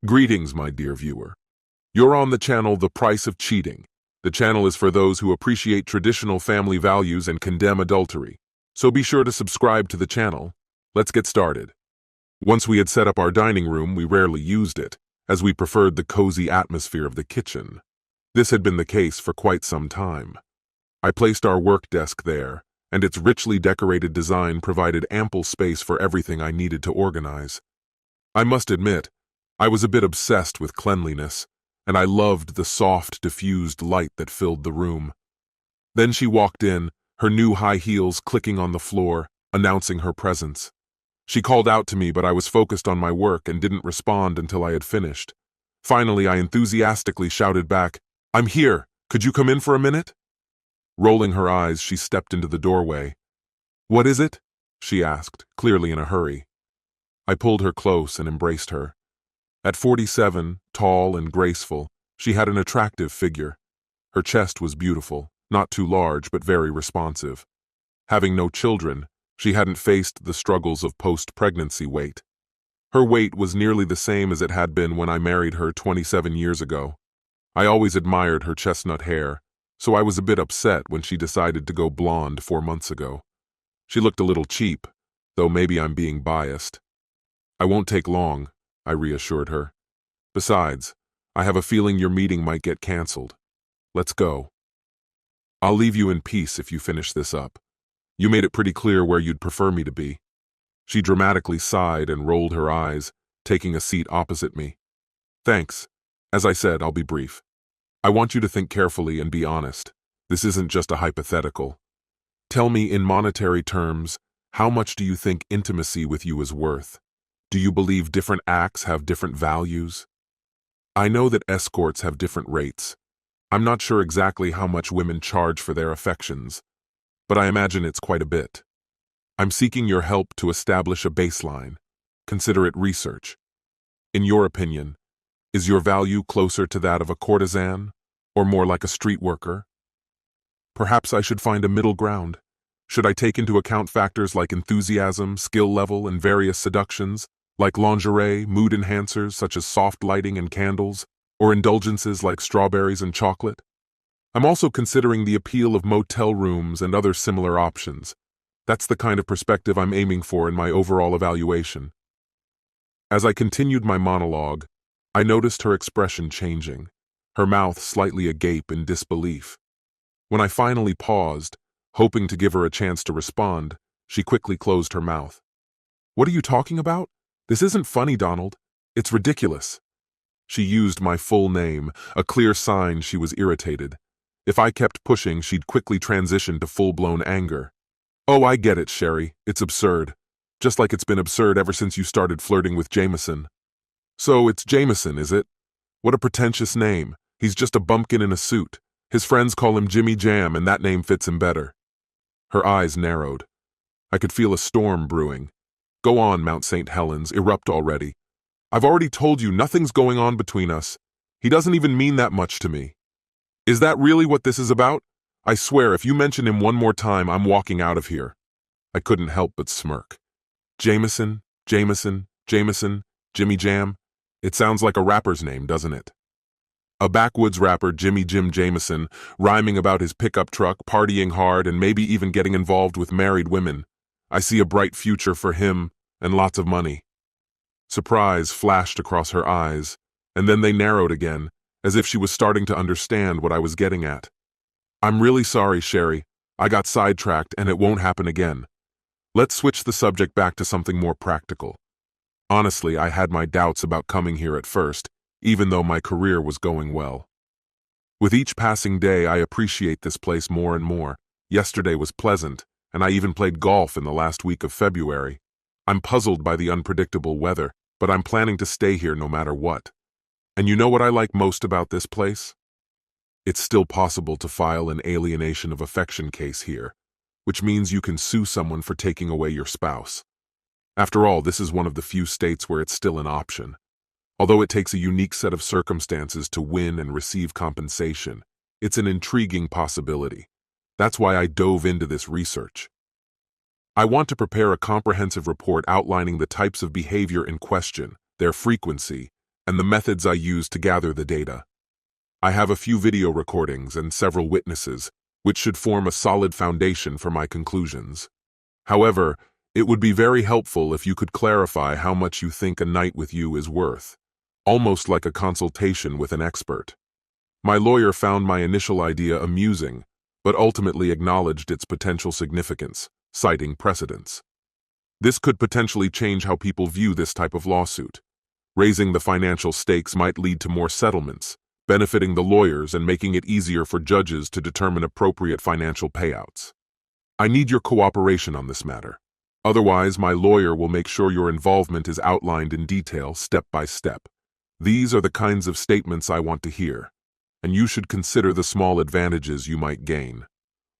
Greetings, my dear viewer. You're on the channel The Price of Cheating. The channel is for those who appreciate traditional family values and condemn adultery. So be sure to subscribe to the channel. Let's get started. Once we had set up our dining room, we rarely used it, as we preferred the cozy atmosphere of the kitchen. This had been the case for quite some time. I placed our work desk there, and its richly decorated design provided ample space for everything I needed to organize. I must admit, I was a bit obsessed with cleanliness, and I loved the soft, diffused light that filled the room. Then she walked in, her new high heels clicking on the floor, announcing her presence. She called out to me, but I was focused on my work and didn't respond until I had finished. Finally, I enthusiastically shouted back, "I'm here! Could you come in for a minute?" Rolling her eyes, she stepped into the doorway. "What is it?" she asked, clearly in a hurry. I pulled her close and embraced her. At 47, tall and graceful, she had an attractive figure. Her chest was beautiful, not too large but very responsive. Having no children, she hadn't faced the struggles of post-pregnancy weight. Her weight was nearly the same as it had been when I married her 27 years ago. I always admired her chestnut hair, so I was a bit upset when she decided to go blonde 4 months ago. She looked a little cheap, though maybe I'm being biased. "I won't take long," I reassured her. "Besides, I have a feeling your meeting might get canceled. Let's go. I'll leave you in peace if you finish this up. You made it pretty clear where you'd prefer me to be." She dramatically sighed and rolled her eyes, taking a seat opposite me. "Thanks. As I said, I'll be brief. I want you to think carefully and be honest. This isn't just a hypothetical. Tell me in monetary terms, how much do you think intimacy with you is worth? Do you believe different acts have different values? I know that escorts have different rates. I'm not sure exactly how much women charge for their affections, but I imagine it's quite a bit. I'm seeking your help to establish a baseline. Consider it research. In your opinion, is your value closer to that of a courtesan, or more like a street worker? Perhaps I should find a middle ground. Should I take into account factors like enthusiasm, skill level, and various seductions, like lingerie, mood enhancers such as soft lighting and candles, or indulgences like strawberries and chocolate? I'm also considering the appeal of motel rooms and other similar options. That's the kind of perspective I'm aiming for in my overall evaluation. As I continued my monologue, I noticed her expression changing, her mouth slightly agape in disbelief. When I finally paused, hoping to give her a chance to respond, she quickly closed her mouth. "What are you talking about? This isn't funny, Donald. It's ridiculous." She used my full name, a clear sign she was irritated. If I kept pushing, she'd quickly transition to full-blown anger. "Oh, I get it, Sherry. It's absurd. Just like it's been absurd ever since you started flirting with Jameson." "So it's Jameson, is it? What a pretentious name. He's just a bumpkin in a suit. His friends call him Jimmy Jam, and that name fits him better." Her eyes narrowed. I could feel a storm brewing. "Go on, Mount St. Helens, erupt already. I've already told you nothing's going on between us. He doesn't even mean that much to me. Is that really what this is about? I swear, if you mention him one more time, I'm walking out of here." I couldn't help but smirk. Jameson, Jameson, Jameson, Jimmy Jam. It sounds like a rapper's name, doesn't it? A backwoods rapper, Jimmy Jim Jameson, rhyming about his pickup truck, partying hard, and maybe even getting involved with married women. I see a bright future for him and lots of money. Surprise flashed across her eyes, and then they narrowed again, as if she was starting to understand what I was getting at. "I'm really sorry, Sherry. I got sidetracked and it won't happen again. Let's switch the subject back to something more practical. Honestly, I had my doubts about coming here at first, even though my career was going well. With each passing day, I appreciate this place more and more. Yesterday was pleasant, and I even played golf in the last week of February. I'm puzzled by the unpredictable weather, but I'm planning to stay here no matter what. And you know what I like most about this place? It's still possible to file an alienation of affection case here, which means you can sue someone for taking away your spouse. After all, this is one of the few states where it's still an option. Although it takes a unique set of circumstances to win and receive compensation, it's an intriguing possibility. That's why I dove into this research. I want to prepare a comprehensive report outlining the types of behavior in question, their frequency, and the methods I used to gather the data. I have a few video recordings and several witnesses, which should form a solid foundation for my conclusions. However, it would be very helpful if you could clarify how much you think a night with you is worth, almost like a consultation with an expert. My lawyer found my initial idea amusing, but ultimately acknowledged its potential significance, citing precedents. This could potentially change how people view this type of lawsuit. Raising the financial stakes might lead to more settlements, benefiting the lawyers and making it easier for judges to determine appropriate financial payouts. I need your cooperation on this matter. Otherwise, my lawyer will make sure your involvement is outlined in detail, step by step. These are the kinds of statements I want to hear, and you should consider the small advantages you might gain.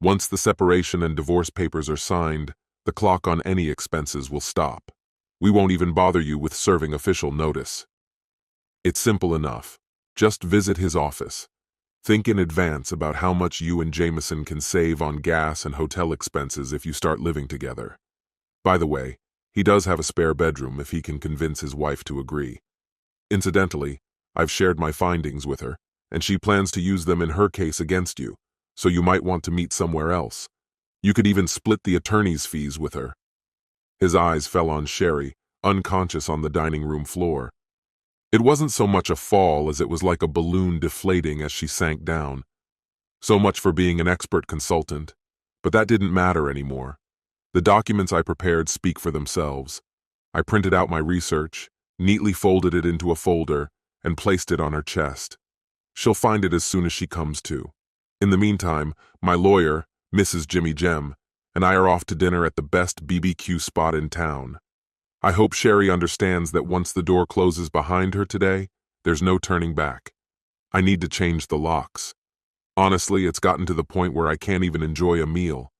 Once the separation and divorce papers are signed, the clock on any expenses will stop. We won't even bother you with serving official notice. It's simple enough. Just visit his office. Think in advance about how much you and Jameson can save on gas and hotel expenses if you start living together. By the way, he does have a spare bedroom if he can convince his wife to agree. Incidentally, I've shared my findings with her, and she plans to use them in her case against you, so you might want to meet somewhere else. You could even split the attorney's fees with her. His eyes fell on Sherry, unconscious on the dining room floor. It wasn't so much a fall as it was like a balloon deflating as she sank down. So much for being an expert consultant, but that didn't matter anymore. The documents I prepared speak for themselves. I printed out my research, neatly folded it into a folder, and placed it on her chest. She'll find it as soon as she comes to. In the meantime, my lawyer, Mrs. Jimmy Jem, and I are off to dinner at the best BBQ spot in town. I hope Sherry understands that once the door closes behind her today, there's no turning back. I need to change the locks. Honestly, it's gotten to the point where I can't even enjoy a meal.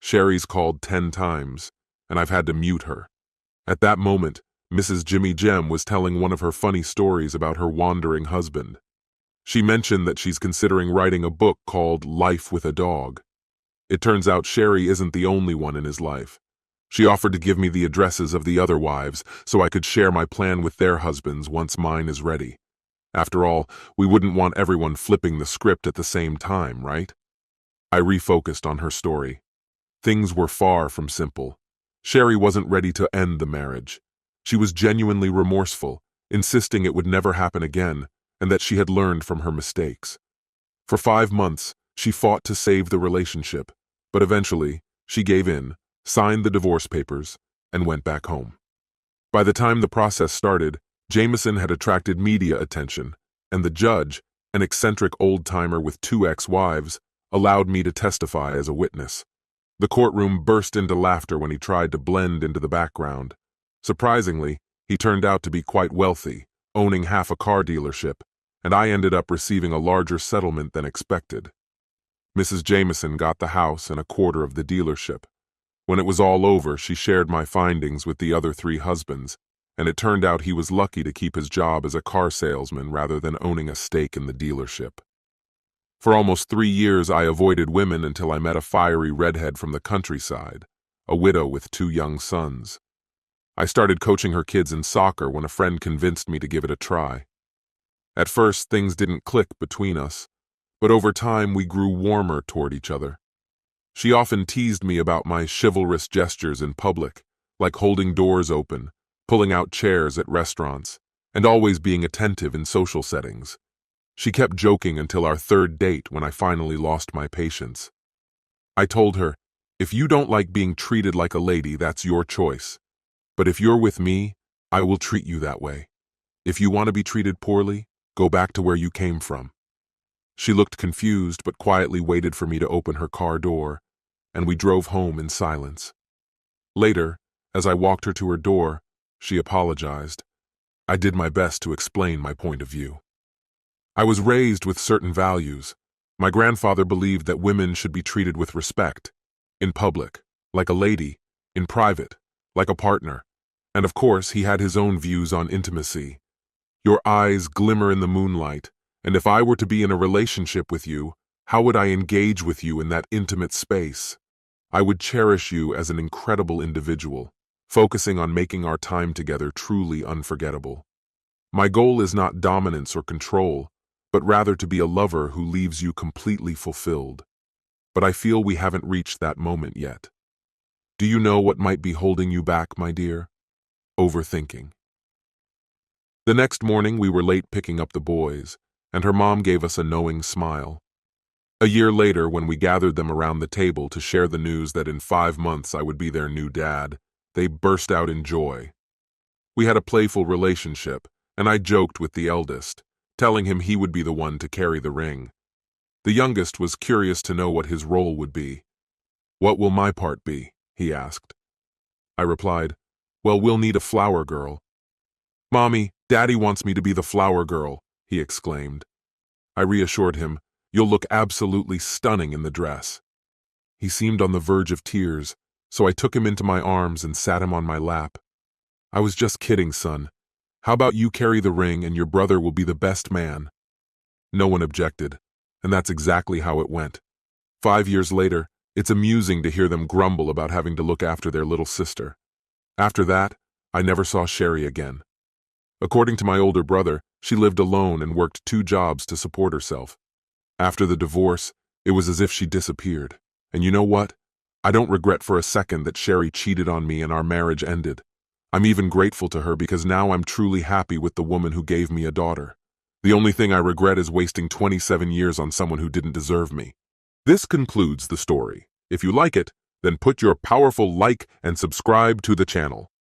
Sherry's called 10 times, and I've had to mute her. At that moment, Mrs. Jimmy Jem was telling one of her funny stories about her wandering husband. She mentioned that she's considering writing a book called Life with a Dog. It turns out Sherry isn't the only one in his life. She offered to give me the addresses of the other wives so I could share my plan with their husbands once mine is ready. After all, we wouldn't want everyone flipping the script at the same time, right? I refocused on her story. Things were far from simple. Sherry wasn't ready to end the marriage. She was genuinely remorseful, insisting it would never happen again, and that she had learned from her mistakes. For 5 months, she fought to save the relationship, but eventually, she gave in, signed the divorce papers, and went back home. By the time the process started, Jameson had attracted media attention, and the judge, an eccentric old-timer with 2 ex-wives, allowed me to testify as a witness. The courtroom burst into laughter when he tried to blend into the background. Surprisingly, he turned out to be quite wealthy, owning half a car dealership, and I ended up receiving a larger settlement than expected. Mrs. Jameson got the house and a quarter of the dealership. When it was all over, she shared my findings with the other 3 husbands, and it turned out he was lucky to keep his job as a car salesman rather than owning a stake in the dealership. For almost 3 years, I avoided women until I met a fiery redhead from the countryside, a widow with 2 young sons. I started coaching her kids in soccer when a friend convinced me to give it a try. At first, things didn't click between us, but over time we grew warmer toward each other. She often teased me about my chivalrous gestures in public, like holding doors open, pulling out chairs at restaurants, and always being attentive in social settings. She kept joking until our 3rd date when I finally lost my patience. I told her, "If you don't like being treated like a lady, that's your choice. But if you're with me, I will treat you that way. If you want to be treated poorly, go back to where you came from." She looked confused but quietly waited for me to open her car door, and we drove home in silence. Later, as I walked her to her door, she apologized. I did my best to explain my point of view. I was raised with certain values. My grandfather believed that women should be treated with respect, in public, like a lady, in private, like a partner, and of course he had his own views on intimacy. Your eyes glimmer in the moonlight, and if I were to be in a relationship with you, how would I engage with you in that intimate space? I would cherish you as an incredible individual, focusing on making our time together truly unforgettable. My goal is not dominance or control, but rather to be a lover who leaves you completely fulfilled. But I feel we haven't reached that moment yet. Do you know what might be holding you back, my dear? Overthinking. The next morning, we were late picking up the boys, and her mom gave us a knowing smile. A year later, when we gathered them around the table to share the news that in 5 months I would be their new dad, they burst out in joy. We had a playful relationship, and I joked with the eldest, telling him he would be the one to carry the ring. The youngest was curious to know what his role would be. "What will my part be?" he asked. I replied, "Well, we'll need a flower girl." "Mommy, Daddy wants me to be the flower girl," he exclaimed. I reassured him, "You'll look absolutely stunning in the dress." He seemed on the verge of tears, so I took him into my arms and sat him on my lap. "I was just kidding, son. How about you carry the ring and your brother will be the best man?" No one objected, and that's exactly how it went. 5 years later, it's amusing to hear them grumble about having to look after their little sister. After that, I never saw Sherry again. According to my older brother, she lived alone and worked 2 jobs to support herself. After the divorce, it was as if she disappeared. And you know what? I don't regret for a second that Sherry cheated on me and our marriage ended. I'm even grateful to her because now I'm truly happy with the woman who gave me a daughter. The only thing I regret is wasting 27 years on someone who didn't deserve me. This concludes the story. If you like it, then put your powerful like and subscribe to the channel.